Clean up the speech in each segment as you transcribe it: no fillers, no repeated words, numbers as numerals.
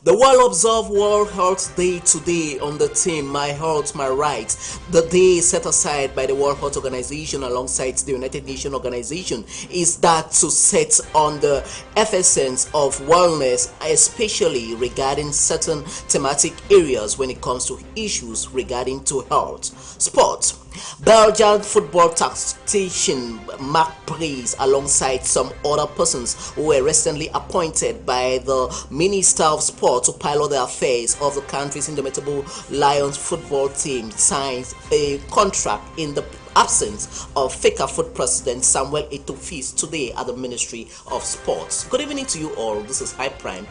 The world observes World Health Day today on the theme My Health, My Rights. The day set aside by the World Health Organization alongside the United Nations Organization is that to set on the essence of wellness, especially regarding certain thematic areas when it comes to issues regarding to health. Sports. Belgian football tactician Marc Praes, alongside some other persons who were recently appointed by the Minister of Sport to pilot the affairs of the country's indomitable Lions football team, signed a contract in the absence of FECAFOOT President Samuel Eto'o today at the Ministry of Sports. Good evening to you all. This is High Prime.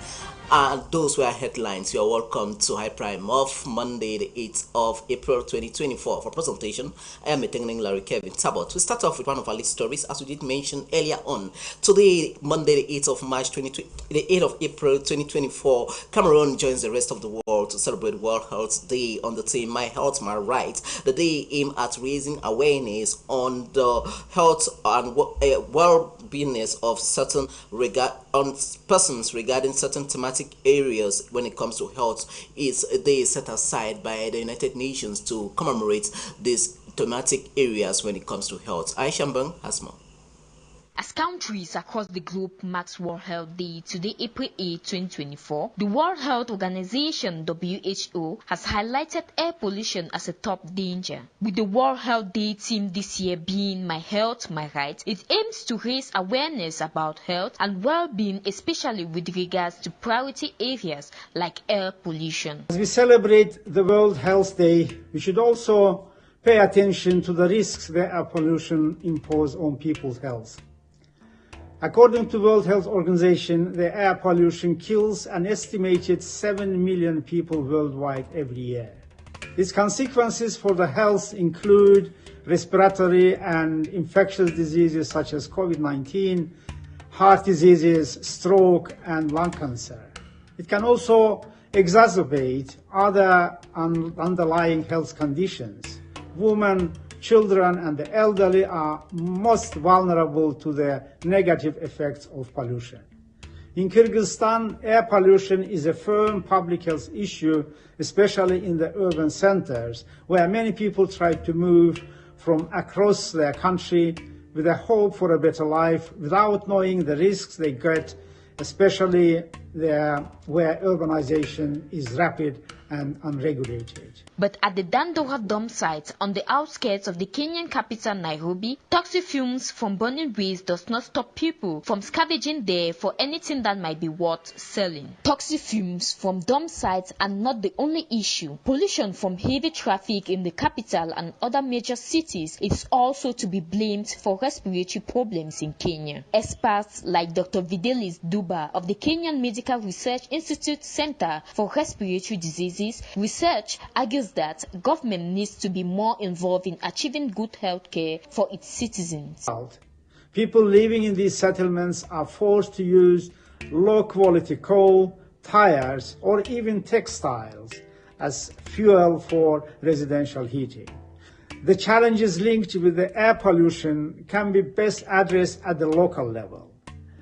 And those were headlines. You are welcome to High Prime of Monday, the 8th of April 2024. For presentation, I am attending Larry Kevin Tabot. We start off with one of our lead stories, as we did mention earlier on. Today, Monday, the 8th of March, the 8th of April 2024, Cameroon joins the rest of the world to celebrate World Health Day on the theme My Health, My Rights. The day aimed at raising awareness on the health and well-beingness of certain persons regarding certain thematic areas when it comes to health. Is a day set aside by the United Nations to commemorate these thematic areas when it comes to health. Aisha Mbang has more. As countries across the globe marks World Health Day today, April 8, 2024, the World Health Organization (WHO) has highlighted air pollution as a top danger. With the World Health Day theme this year being My Health, My Rights, it aims to raise awareness about health and well-being, especially with regards to priority areas like air pollution. As we celebrate the World Health Day, we should also pay attention to the risks that air pollution imposes on people's health. According to the World Health Organization, the air pollution kills an estimated 7 million people worldwide every year. Its consequences for the health include respiratory and infectious diseases such as COVID-19, heart diseases, stroke, and lung cancer. It can also exacerbate other underlying health conditions. Women, children, and the elderly are most vulnerable to the negative effects of pollution. In Kyrgyzstan, air pollution is a firm public health issue, especially in the urban centers, where many people try to move from across their country with a hope for a better life without knowing the risks they get, especially there where urbanization is rapid and unregulated. But at the Dandora dump site on the outskirts of the Kenyan capital Nairobi, toxic fumes from burning waste does not stop people from scavenging there for anything that might be worth selling. Toxic fumes from dump sites are not the only issue. Pollution from heavy traffic in the capital and other major cities is also to be blamed for respiratory problems in Kenya. Experts like Dr. Videlis Duba of the Kenyan Medical Research Institute Center for Respiratory Diseases research argues that government needs to be more involved in achieving good health care for its citizens. People living in these settlements are forced to use low-quality coal, tires, or even textiles as fuel for residential heating. The challenges linked with the air pollution can be best addressed at the local level.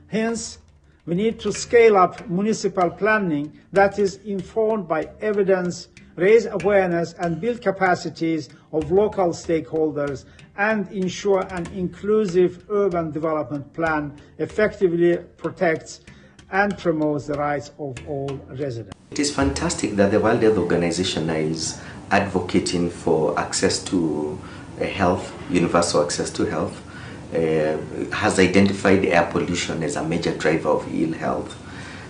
Hence, we need to scale up municipal planning that is informed by evidence, raise awareness, and build capacities of local stakeholders, and ensure an inclusive urban development plan effectively protects and promotes the rights of all residents. It is fantastic that the World Health Organization is advocating for access to health, universal access to health. Has identified air pollution as a major driver of ill health.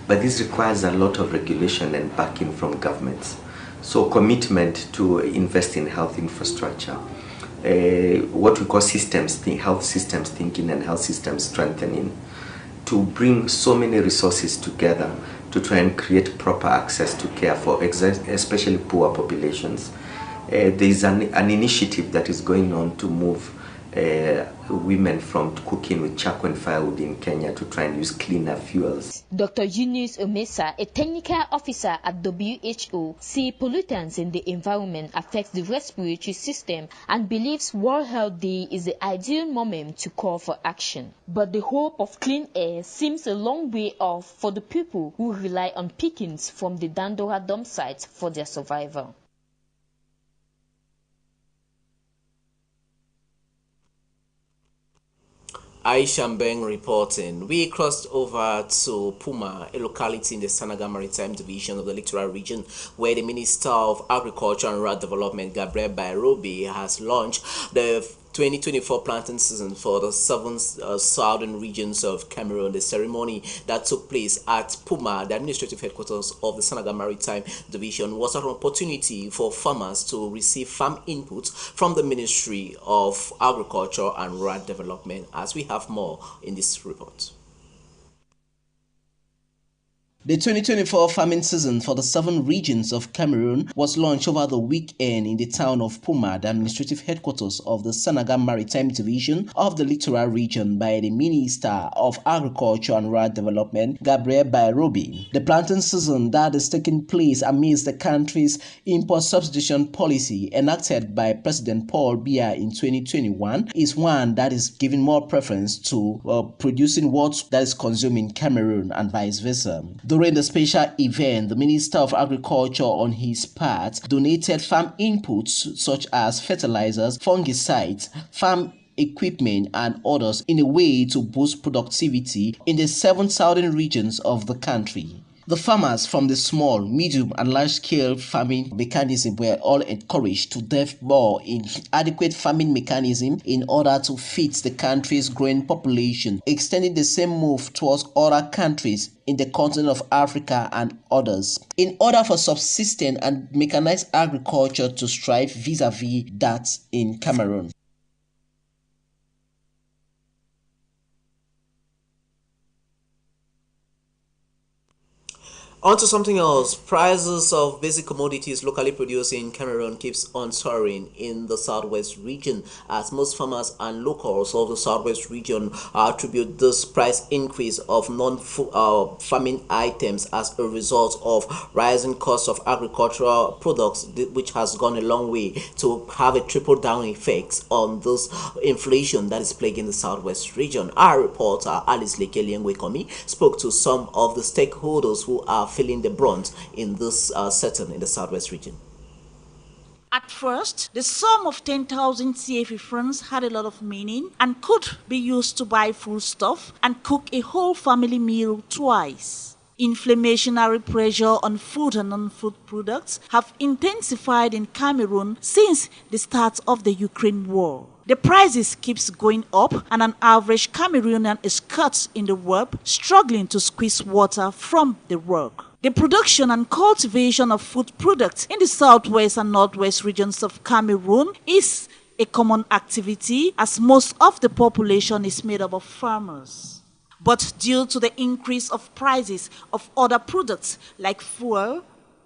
But this requires a lot of regulation and backing from governments. So commitment to invest in health infrastructure, what we call health systems thinking and health systems strengthening, to bring so many resources together to try and create proper access to care for especially poor populations. There is an initiative that is going on to move women from cooking with charcoal and firewood in Kenya to try and use cleaner fuels. Dr. Eunice Omesa, a technical officer at WHO, see pollutants in the environment affect the respiratory system and believes World Health Day is the ideal moment to call for action. But the hope of clean air seems a long way off for the people who rely on pickings from the Dandora dump sites for their survival. Aisha Mbeng reporting. We crossed over to Puma, a locality in the Sanaga Maritime Division of the Littoral Region, where the Minister of Agriculture and Rural Development, Gabriel Bairobi, has launched the 2024 planting season for the seven southern regions of Cameroon. The ceremony that took place at Puma, the administrative headquarters of the Sanaga Maritime Division, was an opportunity for farmers to receive farm inputs from the Ministry of Agriculture and Rural Development. As we have more in this report. The 2024 farming season for the 7 regions of Cameroon was launched over the weekend in the town of Puma, the administrative headquarters of the Sanaga Maritime Division of the Littoral Region, by the Minister of Agriculture and Rural Development, Gabriel Bairobi. The planting season that is taking place amidst the country's import substitution policy enacted by President Paul Biya in 2021 is one that is giving more preference to producing what that is consumed in Cameroon and vice versa. During the special event, the Minister of Agriculture on his part donated farm inputs such as fertilizers, fungicides, farm equipment and others in a way to boost productivity in the 7 southern regions of the country. The farmers from the small, medium and large-scale farming mechanism were all encouraged to delve more in adequate farming mechanism in order to fit the country's growing population, extending the same move towards other countries in the continent of Africa and others, in order for subsistence and mechanized agriculture to strive vis-a-vis that in Cameroon. On to something else. Prices of basic commodities locally produced in Cameroon keeps on soaring in the southwest region, as most farmers and locals of the southwest region attribute this price increase of non-farming items as a result of rising costs of agricultural products, which has gone a long way to have a triple-down effect on this inflation that is plaguing the southwest region. Our reporter Alice Lekeliengwekomi spoke to some of the stakeholders who are feeling the brunt in this setting in the southwest region. At first, the sum of 10,000 CFA francs had a lot of meaning and could be used to buy foodstuff and cook a whole family meal twice. Inflationary pressure on food and non-food products have intensified in Cameroon since the start of the Ukraine war. The prices keeps going up and an average Cameroonian is caught in the web, struggling to squeeze water from the rock. The production and cultivation of food products in the southwest and northwest regions of Cameroon is a common activity, as most of the population is made up of farmers. But due to the increase of prices of other products like fuel,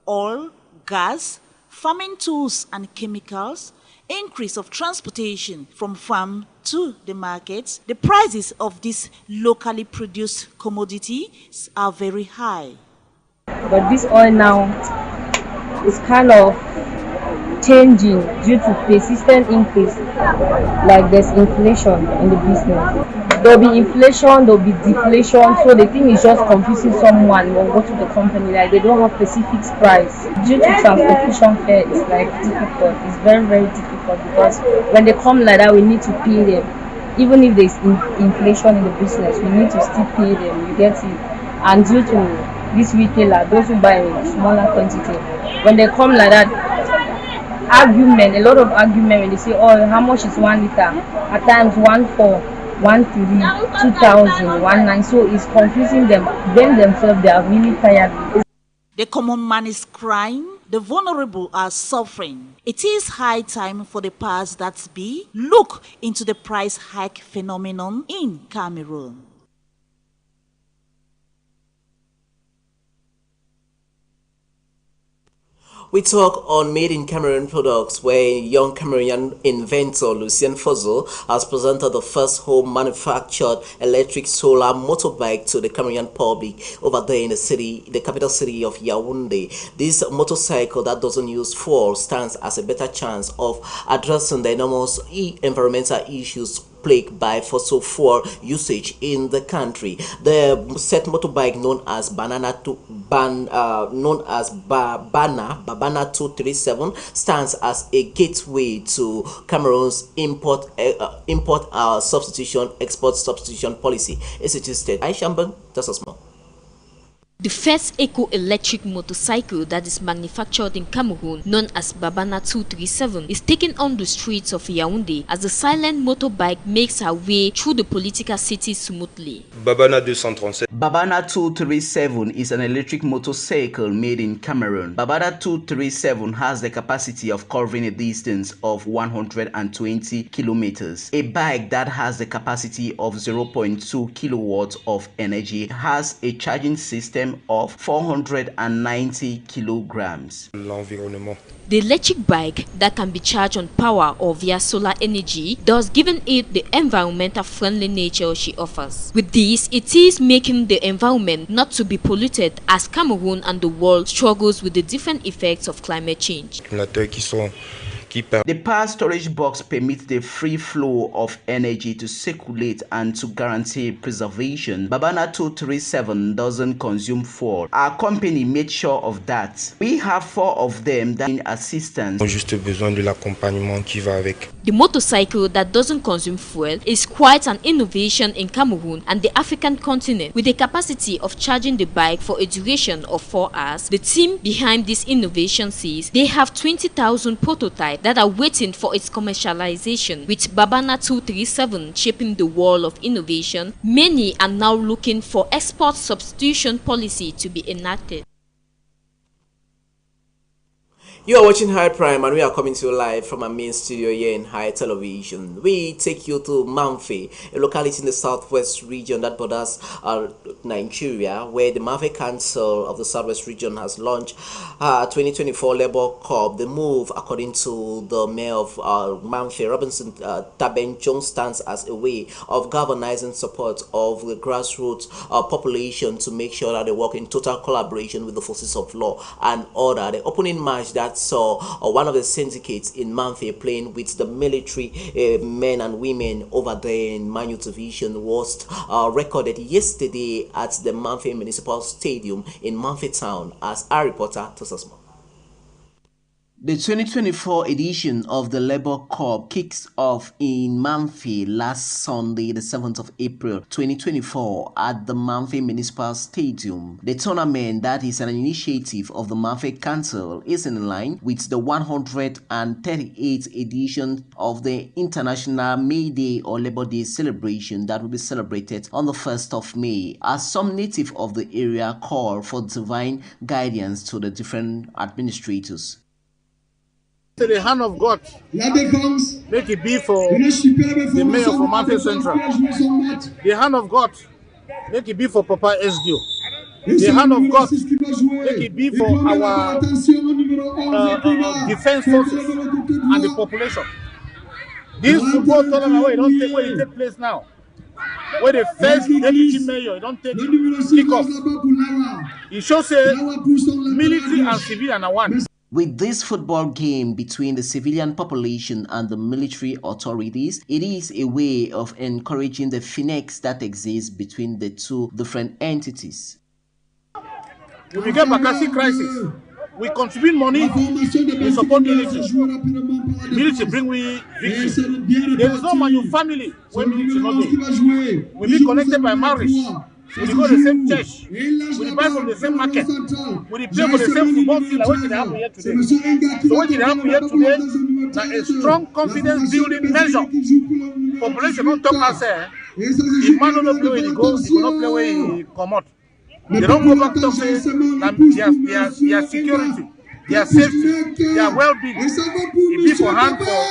oil, gas, farming tools and chemicals, increase of transportation from farm to the markets, the prices of these locally produced commodities are very high. But this oil now is kind of changing due to persistent increase, like there's inflation in the business. There'll be inflation, there'll be deflation, so the thing is just confusing someone or go to the company, like they don't have specific price. Due to transportation fare, it's like difficult, it's very, very difficult, because when they come like that, we need to pay them. Even if there's inflation in the business, we need to still pay them, you get it. And due to this retailer, those who buy in smaller quantity, when they come like that, argument, a lot of argument when they say, oh, how much is 1 liter? At times 1.4, 1.3, 2,000, 1.9. So it's confusing them. Them themselves, they are really tired. The common man is crying, the vulnerable are suffering. It is high time for the powers that be look into the price hike phenomenon in Cameroon. We talk on Made in Cameroon products, where young Cameroonian inventor Lucien Fozo has presented the first home-manufactured electric solar motorbike to the Cameroonian public over there in the capital city of Yaoundé. This motorcycle that doesn't use fuel stands as a better chance of addressing the enormous environmental issues plagued by fossil fuel usage in the country. The set motorbike known as Babana 237 stands as a gateway to Cameroon's import substitution export substitution policy. As it is stated, Aishamban, just a small. The first eco-electric motorcycle that is manufactured in Cameroon, known as Babana 237, is taken on the streets of Yaoundé as the silent motorbike makes her way through the political city smoothly. Babana 237. Babana 237 is an electric motorcycle made in Cameroon. Babana 237 has the capacity of covering a distance of 120 kilometers. A bike that has the capacity of 0.2 kilowatts of energy has a charging system of 490 kilograms. L'environnement. The electric bike that can be charged on power or via solar energy, thus giving it the environmental friendly nature she offers. With this, it is making the environment not to be polluted as Cameroon and the world struggles with the different effects of climate change. The power storage box permits the free flow of energy to circulate and to guarantee preservation. Babana 237 doesn't consume fuel. Our company made sure of that. We have 4 of them that need assistance. Juste besoin de l'accompagnement qui va avec. The motorcycle that doesn't consume fuel is quite an innovation in Cameroon and the African continent. With the capacity of charging the bike for a duration of 4 hours, the team behind this innovation says they have 20,000 prototypes that are waiting for its commercialization. With Babana 237 shaping the world of innovation, many are now looking for export substitution policy to be enacted. You are watching High Prime, and we are coming to you live from our main studio here in High Television. We take you to Mamfe, a locality in the southwest region that borders Nigeria, where the Mamfe Council of the southwest region has launched 2024 Labour Cup. The move, according to the mayor of Mamfe, Robinson Tabenjong, stands as a way of galvanizing support of the grassroots population to make sure that they work in total collaboration with the forces of law and order. The opening match that saw one of the syndicates in Mamfe playing with the military men and women over there in Manu Division was recorded yesterday at the Mamfe Municipal Stadium in Mamfe Town. As our reporter tells us more. The 2024 edition of the Labour Cup kicks off in Mamfe last Sunday, the 7th of April 2024 at the Mamfe Municipal Stadium. The tournament, that is an initiative of the Mamfe Council, is in line with the 138th edition of the International May Day or Labour Day celebration that will be celebrated on the 1st of May, as some native of the area call for divine guidance to the different administrators. The hand of God, make it be for the mayor for Mamfe Central. The hand of God, make it be for Papa SDO. The hand of God, make it be for our defense forces and the population. This football tournament where it take place now, where the first deputy mayor, it don't take kick off. It shows military and civilian are one. With this football game between the civilian population and the military authorities, it is a way of encouraging the finesse that exists between the two different entities. If we get Bakassi crisis, we contribute money in support military. Military bring we victory. There is no man family when military not there. We be connected by marriage. We go to the same church. We buy from the same market. We play for the same football field. What did happen here today? So what did happen here today? Now a strong confidence building measure. Population don't talk outside. If man don't play where he goes, he will not play where he come out. They don't go back to say their security, their safety, their well-being. It be for hand for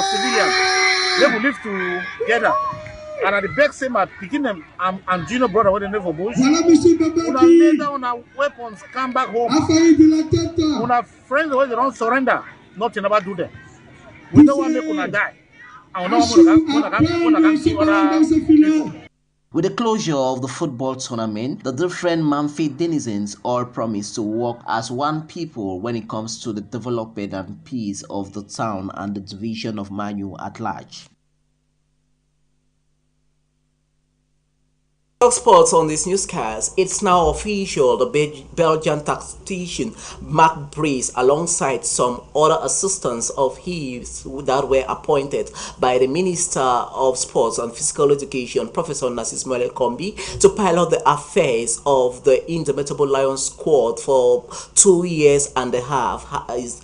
civilians. They will live together And at the back same at picking them and junior brother with the name for bush. Una lay down our weapons, come back home. Una friends the way they don't surrender, nothing about do them. We don't want to make una die. And we don't want to see other people. With the closure of the football tournament, the different Mamfe denizens all promise to work as one people when it comes to the development and peace of the town and the division of Manu at large. Sports on this newscast. It's now official. The Belgian tactician Mark Bries, alongside some other assistants of his that were appointed by the Minister of Sports and Physical Education, Professor Narcisse Moelle Kombi, to pilot the affairs of the Indomitable Lions squad for 2 years and a half,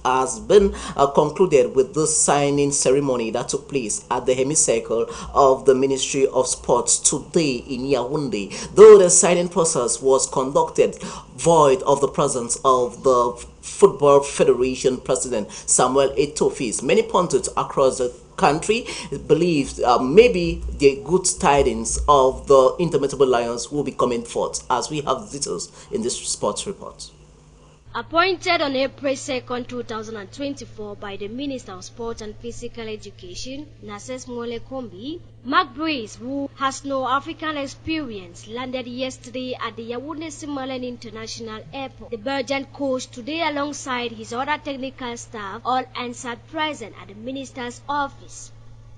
has been concluded with this signing ceremony that took place at the hemicycle of the Ministry of Sports today in Yaoundé. Though the signing process was conducted void of the presence of the Football Federation President Samuel Eto'o, many pundits across the country believe maybe the good tidings of the Indomitable Lions will be coming forth, as we have details in this sports report. Appointed on April 2, 2024 by the Minister of Sport and Physical Education, Narcisse Moelle Kombi, Mark Bries, who has no African experience, landed yesterday at the Yaoundé Simbalagne International Airport. The Belgian coach today, alongside his other technical staff, all answered present at the Minister's office,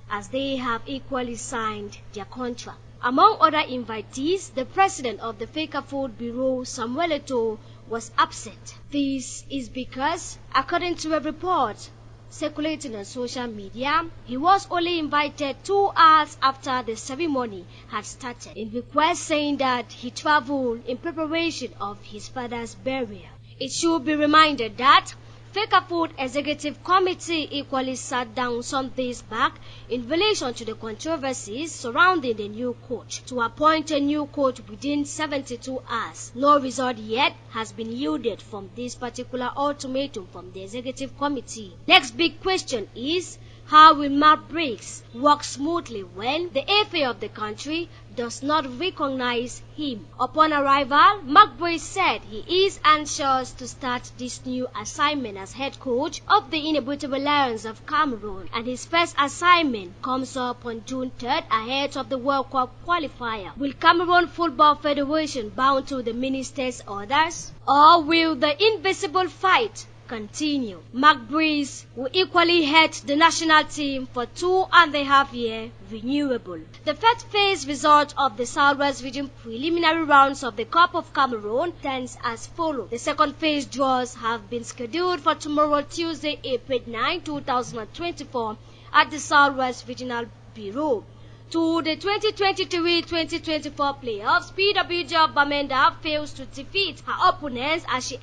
as they have equally signed their contract. Among other invitees, the President of the FECAFOOT Bureau, Samuel Eto'o, was absent. This is because, according to a report circulating on social media, he was only invited 2 hours after the ceremony had started, in request saying that he traveled in preparation of his father's burial. It should be reminded that FECAFOOT Executive Committee equally sat down some days back in relation to the controversies surrounding the new coach to appoint a new coach within 72 hours. No result yet has been yielded from this particular ultimatum from the Executive Committee. Next big question is, how will Mark Bries work smoothly when the FA of the country does not recognize him? Upon arrival, Mark Bries said he is anxious to start this new assignment as head coach of the Indomitable Lions of Cameroon, and his first assignment comes up on June 3rd ahead of the World Cup qualifier. Will Cameroon Football Federation bow to the minister's orders, or will the invisible fight continue? Mark Bries will equally head the national team for 2.5 years renewable. The first phase result of the Southwest Region preliminary rounds of the Cup of Cameroon stands as follows. The second phase draws have been scheduled for tomorrow, Tuesday, April 9, 2024 at the Southwest Regional Bureau. To the 2023-2024 playoffs, PWG of Bamenda fails to defeat her opponents as she